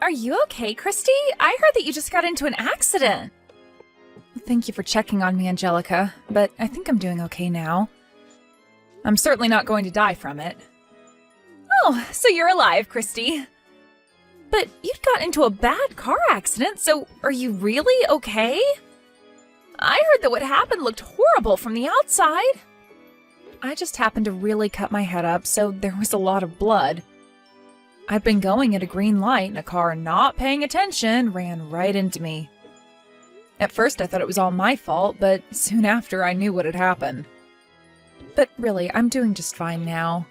Are you okay, Christy? I heard that you just got into an accident. Thank you for checking on me, Angelica, but I think I'm doing okay now. I'm certainly not going to die from it. Oh, so you're alive, Christy. But you'd got into a bad car accident, so are you really okay? I heard that what happened looked horrible from the outside. I just happened to really cut my head up, so there was a lot of blood. I'd been going at a green light, and a car not paying attention ran right into me. At first I thought it was all my fault, but soon after I knew what had happened. But really, I'm doing just fine now.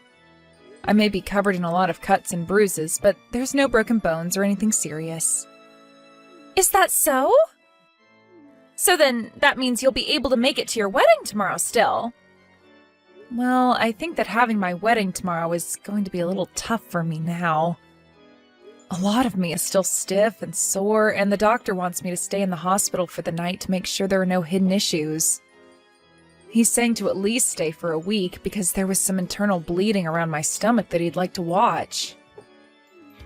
I may be covered in a lot of cuts and bruises, but there's no broken bones or anything serious. Is that so? So then, that means you'll be able to make it to your wedding tomorrow still. Well, I think that having my wedding tomorrow is going to be a little tough for me now. A lot of me is still stiff and sore, and the doctor wants me to stay in the hospital for the night to make sure there are no hidden issues. He's saying to at least stay for a week because there was some internal bleeding around my stomach that he'd like to watch.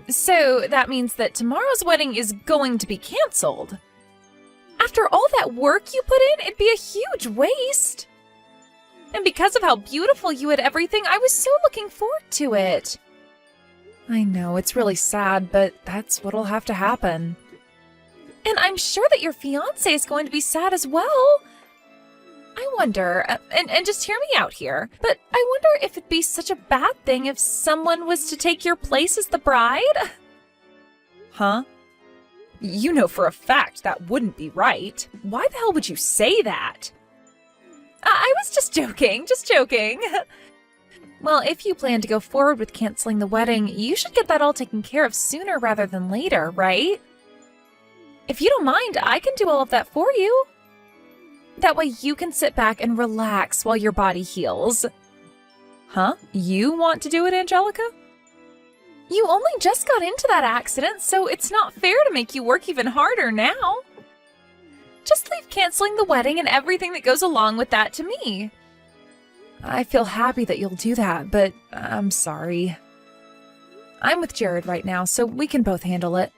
So that means that tomorrow's wedding is going to be canceled. After all that work you put in, it'd be a huge waste. And because of how beautiful you had everything, I was so looking forward to it. I know, it's really sad, but that's what'll have to happen. And I'm sure that your fiancé is going to be sad as well. I wonder, and just hear me out here, but I wonder if it'd be such a bad thing if someone was to take your place as the bride? Huh? You know for a fact that wouldn't be right. Why the hell would you say that? I was just joking. Well, if you plan to go forward with canceling the wedding, you should get that all taken care of sooner rather than later, right? If you don't mind, I can do all of that for you. That way you can sit back and relax while your body heals. Huh? You want to do it, Angelica? You only just got into that accident, so it's not fair to make you work even harder now. Just leave canceling the wedding and everything that goes along with that to me. I feel happy that you'll do that, but I'm sorry. I'm with Jared right now, so we can both handle it.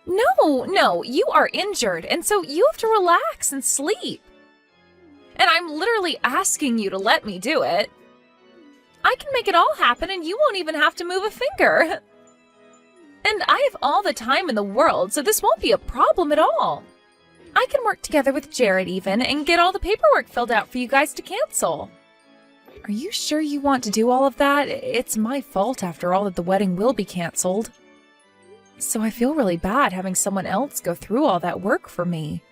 No, you are injured, and so you have to relax and sleep. And I'm literally asking you to let me do it. I can make it all happen, and you won't even have to move a finger. And I have all the time in the world, so this won't be a problem at all. I can work together with Jared even, and get all the paperwork filled out for you guys to cancel. Are you sure you want to do all of that? It's my fault, after all, that the wedding will be canceled. So I feel really bad having someone else go through all that work for me.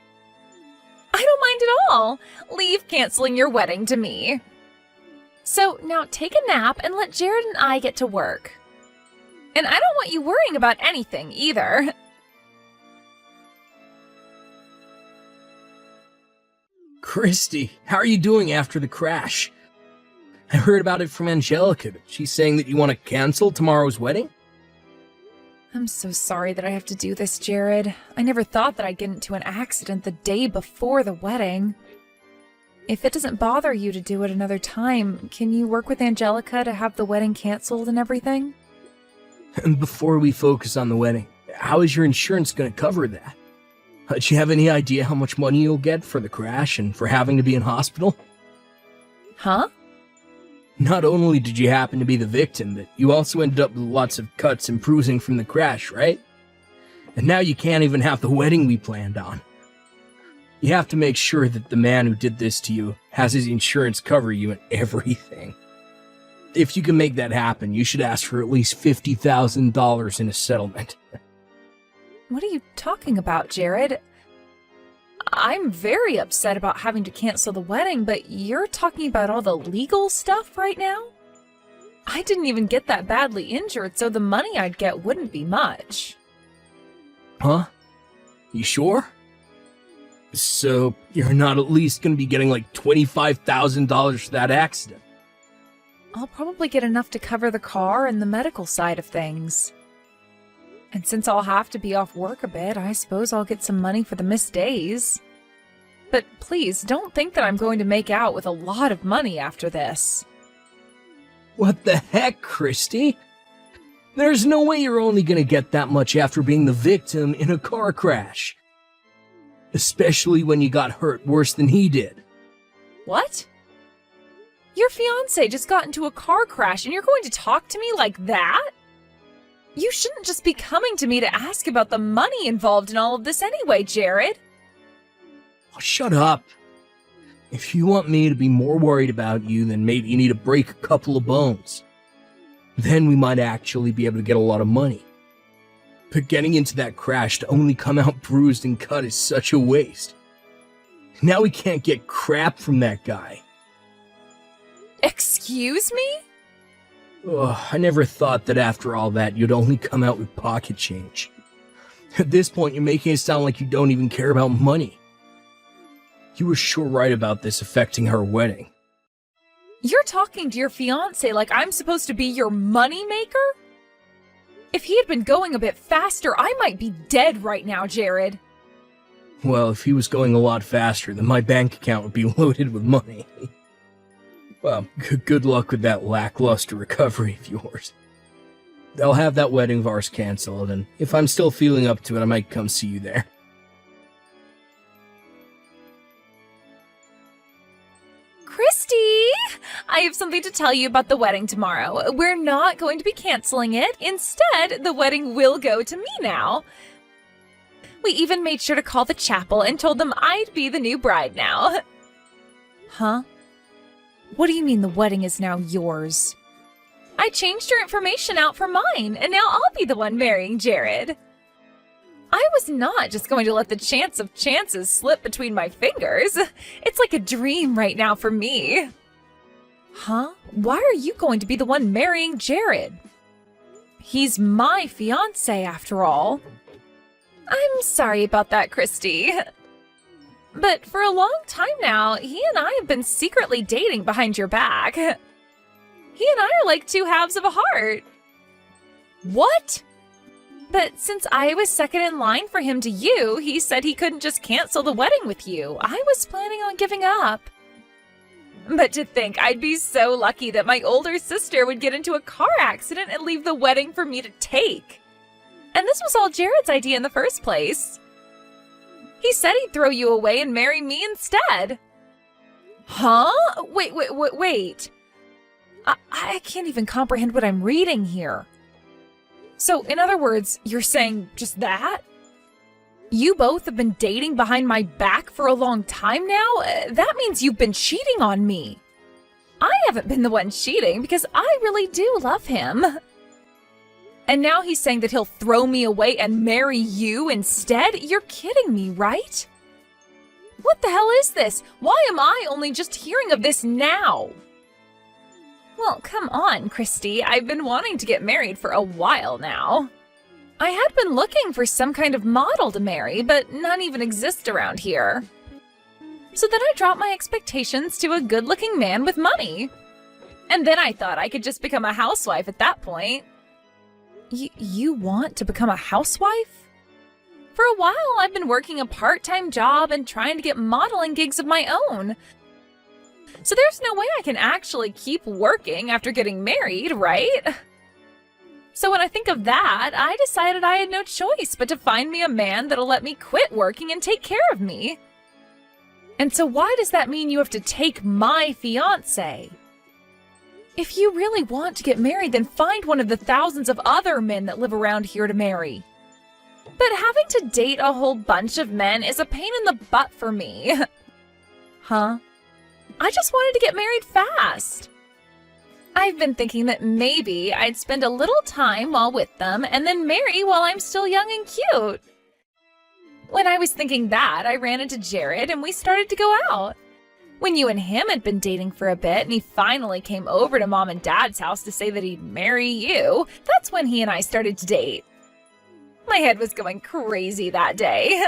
I don't mind at all. Leave canceling your wedding to me. So now take a nap and let Jared and I get to work. And I don't want you worrying about anything either. Christy, how are you doing after the crash? I heard about it from Angelica, but she's saying that you want to cancel tomorrow's wedding? I'm so sorry that I have to do this, Jared. I never thought that I'd get into an accident the day before the wedding. If it doesn't bother you to do it another time, can you work with Angelica to have the wedding canceled and everything? And before we focus on the wedding, how is your insurance going to cover that? Do you have any idea how much money you'll get for the crash and for having to be in hospital? Huh? Not only did you happen to be the victim, but you also ended up with lots of cuts and bruising from the crash, right? And now you can't even have the wedding we planned on. You have to make sure that the man who did this to you has his insurance cover you and everything. If you can make that happen, you should ask for at least $50,000 in a settlement. What are you talking about, Jared? I'm very upset about having to cancel the wedding, but you're talking about all the legal stuff right now? I didn't even get that badly injured, so the money I'd get wouldn't be much. Huh? You sure? So you're not at least going to be getting like $25,000 for that accident? I'll probably get enough to cover the car and the medical side of things. And since I'll have to be off work a bit, I suppose I'll get some money for the missed days. But please, don't think that I'm going to make out with a lot of money after this. What the heck, Christy? There's no way you're only gonna get that much after being the victim in a car crash. Especially when you got hurt worse than he did. What? Your fiancé just got into a car crash and you're going to talk to me like that? You shouldn't just be coming to me to ask about the money involved in all of this anyway, Jared. Oh, shut up. If you want me to be more worried about you, then maybe you need to break a couple of bones. Then we might actually be able to get a lot of money. But getting into that crash to only come out bruised and cut is such a waste. Now we can't get crap from that guy. Excuse me? Ugh, I never thought that after all that you'd only come out with pocket change. At this point, you're making it sound like you don't even care about money. You were sure right about this affecting our wedding. You're talking to your fiancé like I'm supposed to be your money maker? If he had been going a bit faster, I might be dead right now, Jared. Well, if he was going a lot faster, then my bank account would be loaded with money. Well, good luck with that lackluster recovery of yours. I'll have that wedding of ours canceled, and if I'm still feeling up to it, I might come see you there. Christy! I have something to tell you about the wedding tomorrow. We're not going to be canceling it. Instead, the wedding will go to me now. We even made sure to call the chapel and told them I'd be the new bride now. Huh? What do you mean the wedding is now yours? I changed your information out for mine, and now I'll be the one marrying Jared. I was not just going to let the chance of chances slip between my fingers. It's like a dream right now for me. Huh? Why are you going to be the one marrying Jared? He's my fiancé, after all. I'm sorry about that, Christy. But for a long time now, he and I have been secretly dating behind your back. He and I are like two halves of a heart. What? But since I was second in line for him to you, he said he couldn't just cancel the wedding with you. I was planning on giving up. But to think I'd be so lucky that my older sister would get into a car accident and leave the wedding for me to take. And this was all Jared's idea in the first place. He said he'd throw you away and marry me instead. Huh? Wait. I can't even comprehend what I'm reading here. So, in other words, you're saying just that? You both have been dating behind my back for a long time now? That means you've been cheating on me. I haven't been the one cheating because I really do love him. And now he's saying that he'll throw me away and marry you instead? You're kidding me, right? What the hell is this? Why am I only just hearing of this now? Well, come on, Christy. I've been wanting to get married for a while now. I had been looking for some kind of model to marry, but none even exist around here. So then I dropped my expectations to a good-looking man with money. And then I thought I could just become a housewife at that point. You want to become a housewife? For a while, I've been working a part-time job and trying to get modeling gigs of my own. So there's no way I can actually keep working after getting married, right? So when I think of that, I decided I had no choice but to find me a man that'll let me quit working and take care of me. And so why does that mean you have to take my fiancé? If you really want to get married, then find one of the thousands of other men that live around here to marry. But having to date a whole bunch of men is a pain in the butt for me. Huh? I just wanted to get married fast. I've been thinking that maybe I'd spend a little time while with them and then marry while I'm still young and cute. When I was thinking that, I ran into Jared and we started to go out. When you and him had been dating for a bit and he finally came over to Mom and Dad's house to say that he'd marry you, that's when he and I started to date. My head was going crazy that day.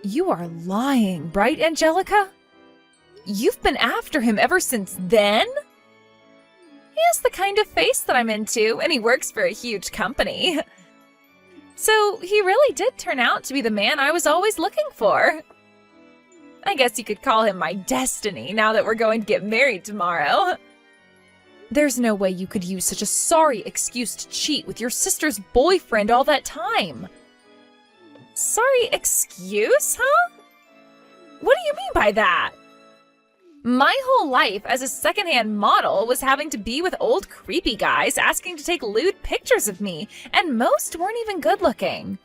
You are lying, right, Angelica? You've been after him ever since then? He has the kind of face that I'm into, and he works for a huge company. So he really did turn out to be the man I was always looking for. I guess you could call him my destiny now that we're going to get married tomorrow. There's no way you could use such a sorry excuse to cheat with your sister's boyfriend all that time. Sorry excuse, huh? What do you mean by that? My whole life as a secondhand model was having to be with old creepy guys asking to take lewd pictures of me, and most weren't even good looking.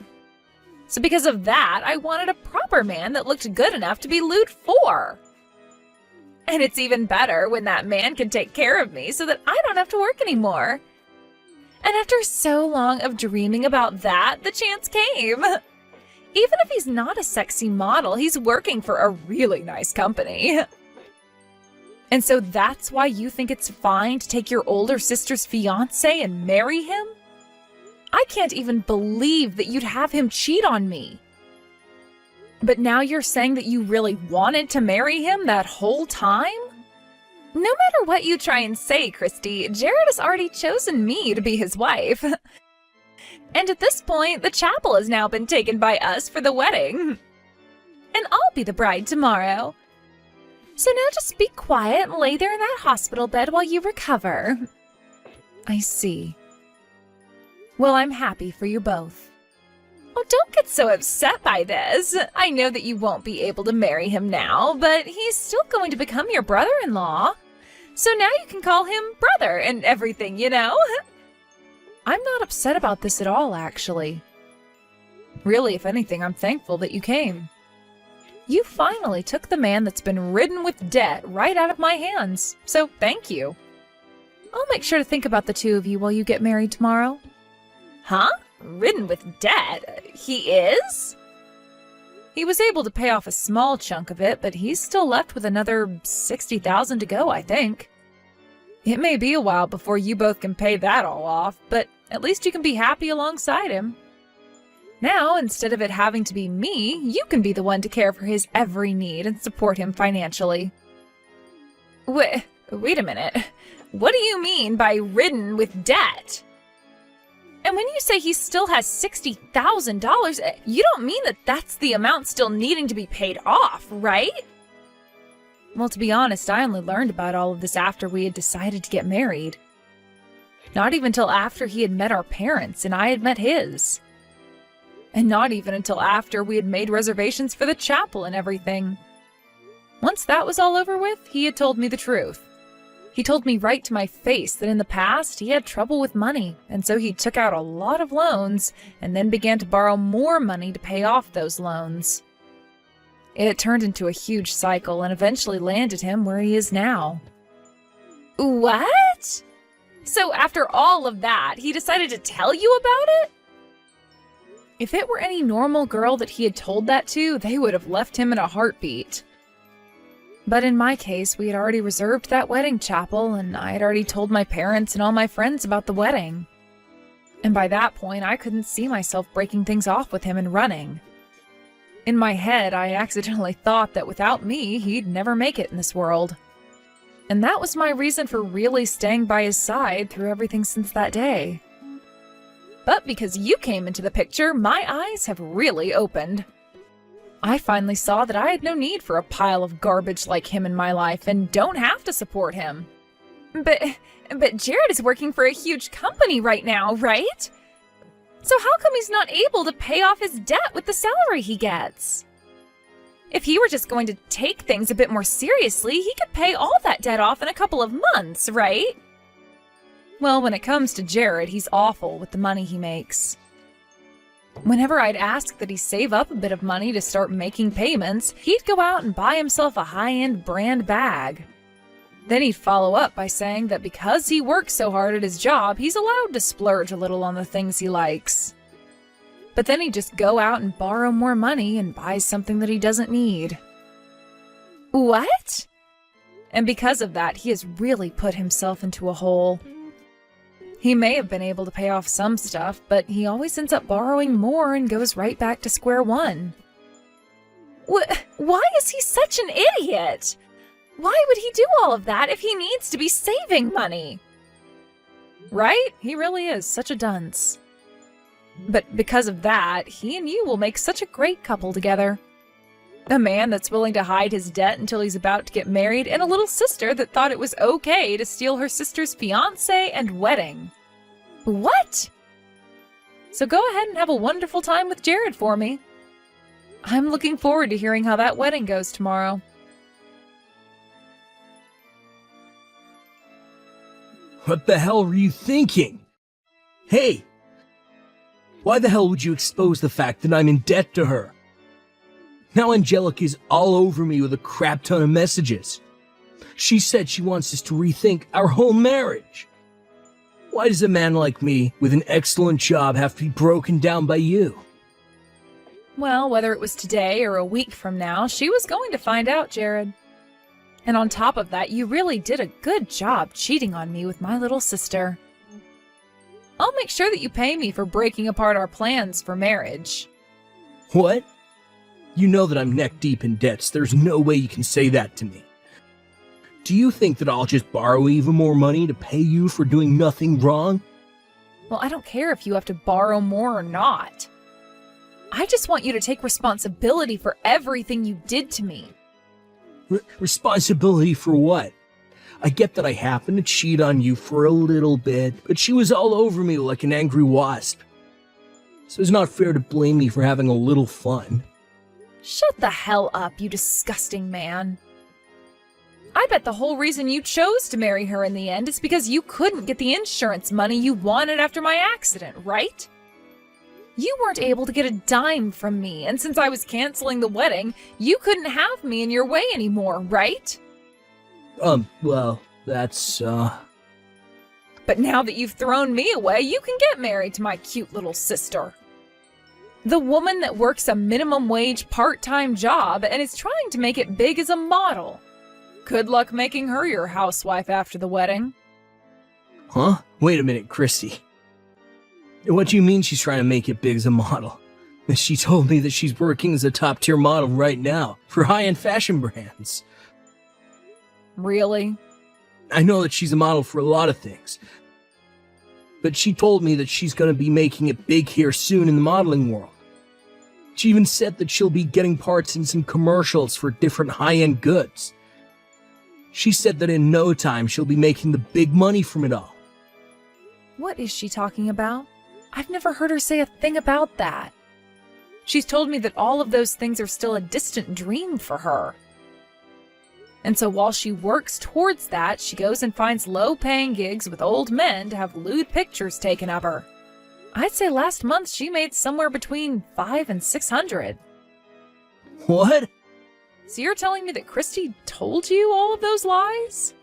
So because of that, I wanted a proper man that looked good enough to be lewd for. And it's even better when that man can take care of me so that I don't have to work anymore. And after so long of dreaming about that, the chance came. Even if he's not a sexy model, he's working for a really nice company. And so that's why you think it's fine to take your older sister's fiancé and marry him? I can't even believe that you'd have him cheat on me. But now you're saying that you really wanted to marry him that whole time? No matter what you try and say, Christy, Jared has already chosen me to be his wife. And at this point, the chapel has now been taken by us for the wedding. And I'll be the bride tomorrow. So now just be quiet and lay there in that hospital bed while you recover. I see. Well, I'm happy for you both. Oh, don't get so upset by this. I know that you won't be able to marry him now, but he's still going to become your brother-in-law. So now you can call him brother and everything, you know? I'm not upset about this at all, actually. Really, if anything, I'm thankful that you came. You finally took the man that's been ridden with debt right out of my hands, so thank you. I'll make sure to think about the two of you while you get married tomorrow. Huh? Ridden with debt? He is? He was able to pay off a small chunk of it, but he's still left with another $60,000 to go, I think. It may be a while before you both can pay that all off, but at least you can be happy alongside him. Now, instead of it having to be me, you can be the one to care for his every need and support him financially. Wait a minute. What do you mean by ridden with debt? And when you say he still has $60,000, you don't mean that that's the amount still needing to be paid off, right? Well, to be honest, I only learned about all of this after we had decided to get married. Not even till after he had met our parents and I had met his. And not even until after we had made reservations for the chapel and everything. Once that was all over with, he had told me the truth. He told me right to my face that in the past he had trouble with money, and so he took out a lot of loans and then began to borrow more money to pay off those loans. It had turned into a huge cycle and eventually landed him where he is now. What? So after all of that, he decided to tell you about it? If it were any normal girl that he had told that to, they would have left him in a heartbeat. But in my case, we had already reserved that wedding chapel, and I had already told my parents and all my friends about the wedding. And by that point, I couldn't see myself breaking things off with him and running. In my head, I accidentally thought that without me, he'd never make it in this world. And that was my reason for really staying by his side through everything since that day. But because you came into the picture, my eyes have really opened. I finally saw that I had no need for a pile of garbage like him in my life and don't have to support him. But Jared is working for a huge company right now, right? So how come he's not able to pay off his debt with the salary he gets? If he were just going to take things a bit more seriously, he could pay all that debt off in a couple of months, right? Well, when it comes to Jared, he's awful with the money he makes. Whenever I'd ask that he save up a bit of money to start making payments, he'd go out and buy himself a high-end brand bag. Then he'd follow up by saying that because he works so hard at his job, he's allowed to splurge a little on the things he likes. But then he'd just go out and borrow more money and buy something that he doesn't need. What? And because of that, he has really put himself into a hole. He may have been able to pay off some stuff, but he always ends up borrowing more and goes right back to square one. Why is he such an idiot? Why would he do all of that if he needs to be saving money? Right? He really is such a dunce. But because of that, he and you will make such a great couple together. A man that's willing to hide his debt until he's about to get married, and a little sister that thought it was okay to steal her sister's fiancé and wedding. What? So go ahead and have a wonderful time with Jared for me. I'm looking forward to hearing how that wedding goes tomorrow. What the hell were you thinking? Hey! Why the hell would you expose the fact that I'm in debt to her? Now Angelica's all over me with a crap ton of messages. She said she wants us to rethink our whole marriage. Why does a man like me, with an excellent job, have to be broken down by you? Well, whether it was today or a week from now, she was going to find out, Jared. And on top of that, you really did a good job cheating on me with my little sister. I'll make sure that you pay me for breaking apart our plans for marriage. What? You know that I'm neck deep in debts. There's no way you can say that to me. Do you think that I'll just borrow even more money to pay you for doing nothing wrong? Well, I don't care if you have to borrow more or not. I just want you to take responsibility for everything you did to me. Responsibility for what? I get that I happened to cheat on you for a little bit, but she was all over me like an angry wasp. So it's not fair to blame me for having a little fun. Shut the hell up, you disgusting man. I bet the whole reason you chose to marry her in the end is because you couldn't get the insurance money you wanted after my accident, right? You weren't able to get a dime from me, and since I was canceling the wedding, you couldn't have me in your way anymore, right? Well, that's, But now that you've thrown me away, you can get married to my cute little sister. The woman that works a minimum wage part-time job and is trying to make it big as a model. Good luck making her your housewife after the wedding. Huh? Wait a minute, Christy. What do you mean she's trying to make it big as a model? She told me that she's working as a top-tier model right now for high-end fashion brands. Really? I know that she's a model for a lot of things. But she told me that she's going to be making it big here soon in the modeling world. She even said that she'll be getting parts in some commercials for different high-end goods. She said that in no time she'll be making the big money from it all. What is she talking about? I've never heard her say a thing about that. She's told me that all of those things are still a distant dream for her. And so while she works towards that, she goes and finds low-paying gigs with old men to have lewd pictures taken of her. I'd say last month she made somewhere between $500 and $600. What? So you're telling me that Christy told you all of those lies?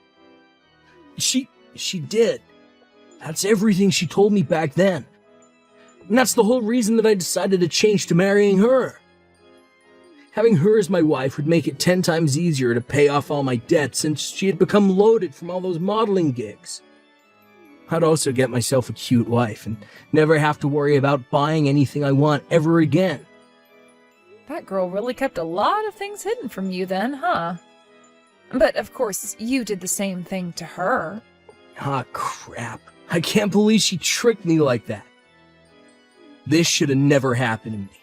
She did. That's everything she told me back then. And that's the whole reason that I decided to change to marrying her. Having her as my wife would make it 10 times easier to pay off all my debts since she had become loaded from all those modeling gigs. I'd also get myself a cute wife and never have to worry about buying anything I want ever again. That girl really kept a lot of things hidden from you then, huh? But of course, you did the same thing to her. Ah, crap. I can't believe she tricked me like that. This should have never happened to me.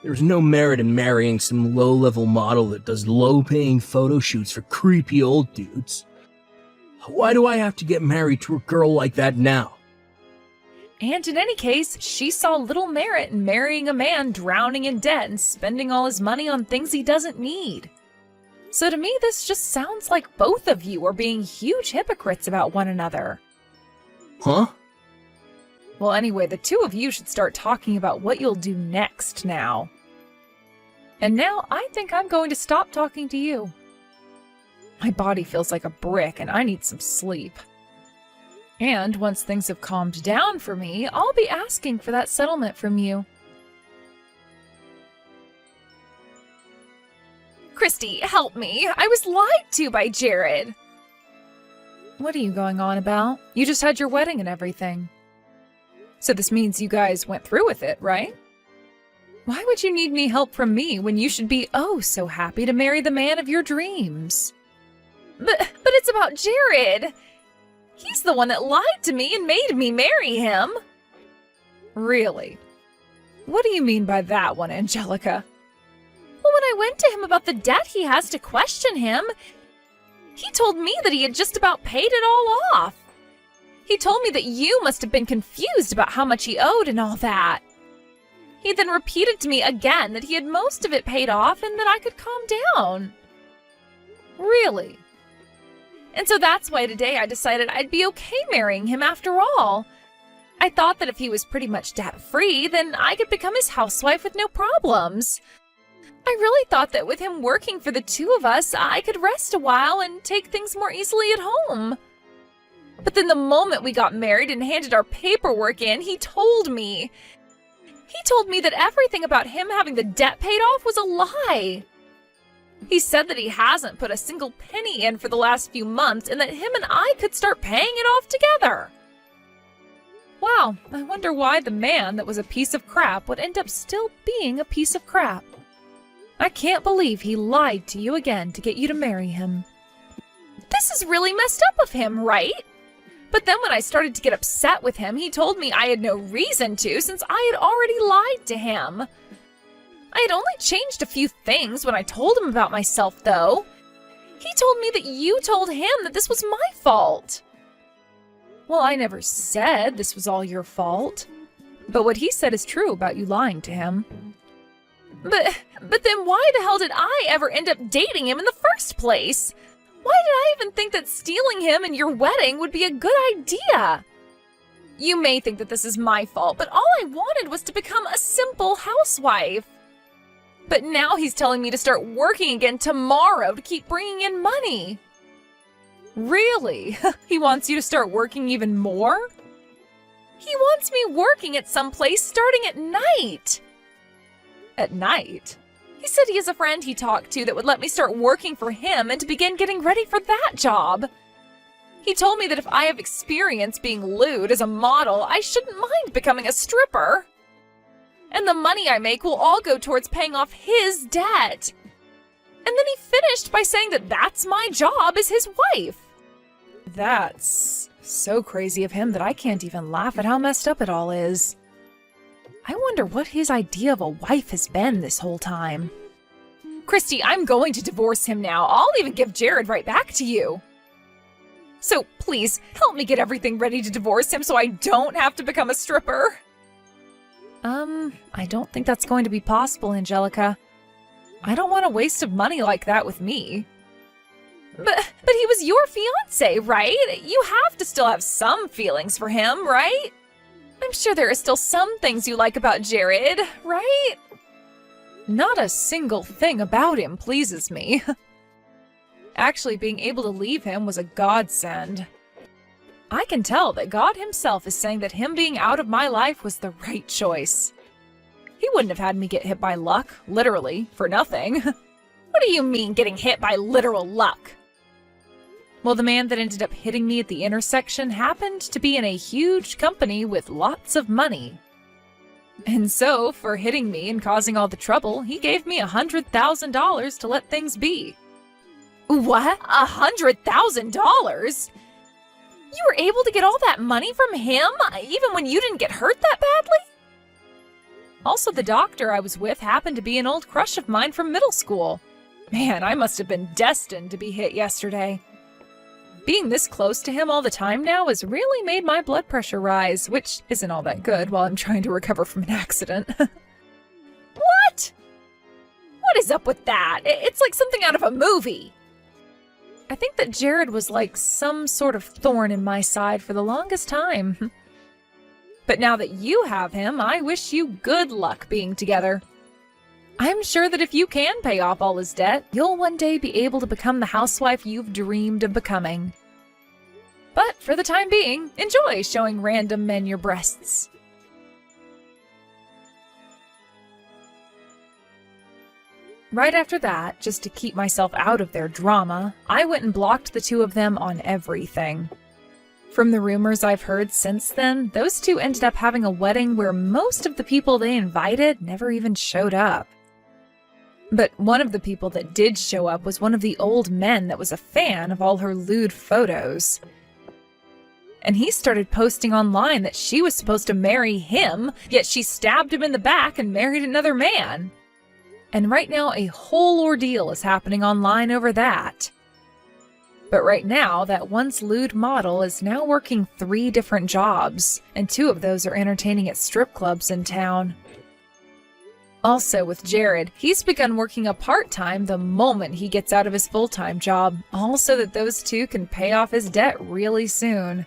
There's no merit in marrying some low-level model that does low-paying photo shoots for creepy old dudes. Why do I have to get married to a girl like that now? And in any case, she saw little merit in marrying a man drowning in debt and spending all his money on things he doesn't need. So to me, this just sounds like both of you are being huge hypocrites about one another. Huh? Well, anyway, the two of you should start talking about what you'll do next now. And now I think I'm going to stop talking to you. My body feels like a brick and I need some sleep. And once things have calmed down for me, I'll be asking for that settlement from you. Christy, help me! I was lied to by Jared! What are you going on about? You just had your wedding and everything. So this means you guys went through with it, right? Why would you need any help from me when you should be oh so happy to marry the man of your dreams? But it's about Jared! He's the one that lied to me and made me marry him! Really? What do you mean by that one, Angelica? Well, when I went to him about the debt he has to question him, he told me that he had just about paid it all off. He told me that you must have been confused about how much he owed and all that. He then repeated to me again that he had most of it paid off and that I could calm down. Really? And so that's why today I decided I'd be okay marrying him after all. I thought that if he was pretty much debt-free, then I could become his housewife with no problems. I really thought that with him working for the two of us, I could rest a while and take things more easily at home. But then the moment we got married and handed our paperwork in, he told me that everything about him having the debt paid off was a lie. He said that he hasn't put a single penny in for the last few months and that him and I could start paying it off together. Wow, I wonder why the man that was a piece of crap would end up still being a piece of crap. I can't believe he lied to you again to get you to marry him. This is really messed up of him, right? But then when I started to get upset with him, he told me I had no reason to since I had already lied to him. I had only changed a few things when I told him about myself, though. He told me that you told him that this was my fault. Well, I never said this was all your fault. But what he said is true about you lying to him. But then why the hell did I ever end up dating him in the first place? Why did I even think that stealing him and your wedding would be a good idea? You may think that this is my fault, but all I wanted was to become a simple housewife. But now he's telling me to start working again tomorrow to keep bringing in money. Really? He wants you to start working even more? He wants me working at some place starting at night. At night? He said he has a friend he talked to that would let me start working for him and to begin getting ready for that job. He told me that if I have experience being lewd as a model, I shouldn't mind becoming a stripper. And the money I make will all go towards paying off his debt. And then he finished by saying that that's my job as his wife. That's so crazy of him that I can't even laugh at how messed up it all is. I wonder what his idea of a wife has been this whole time. Christy, I'm going to divorce him now. I'll even give Jared right back to you. So please, help me get everything ready to divorce him so I don't have to become a stripper. I don't think that's going to be possible, Angelica. I don't want a waste of money like that with me. But he was your fiancé, right? You have to still have some feelings for him, right? I'm sure there are still some things you like about Jared, right? Not a single thing about him pleases me. Actually, being able to leave him was a godsend. I can tell that God himself is saying that him being out of my life was the right choice. He wouldn't have had me get hit by luck, literally, for nothing. What do you mean, getting hit by literal luck? Well, the man that ended up hitting me at the intersection happened to be in a huge company with lots of money. And so, for hitting me and causing all the trouble, he gave me $100,000 to let things be. What? $100,000? You were able to get all that money from him, even when you didn't get hurt that badly? Also, the doctor I was with happened to be an old crush of mine from middle school. Man, I must have been destined to be hit yesterday. Being this close to him all the time now has really made my blood pressure rise, which isn't all that good while I'm trying to recover from an accident. What? What is up with that? It's like something out of a movie. I think that Jared was like some sort of thorn in my side for the longest time. But now that you have him, I wish you good luck being together. I'm sure that if you can pay off all his debt, you'll one day be able to become the housewife you've dreamed of becoming. But for the time being, enjoy showing random men your breasts. Right after that, just to keep myself out of their drama, I went and blocked the two of them on everything. From the rumors I've heard since then, those two ended up having a wedding where most of the people they invited never even showed up. But one of the people that did show up was one of the old men that was a fan of all her lewd photos. And he started posting online that she was supposed to marry him, yet she stabbed him in the back and married another man. And right now, a whole ordeal is happening online over that. But right now, that once lewd model is now working 3 different jobs, and 2 of those are entertaining at strip clubs in town. Also with Jared, he's begun working a part-time the moment he gets out of his full-time job, all so that those 2 can pay off his debt really soon.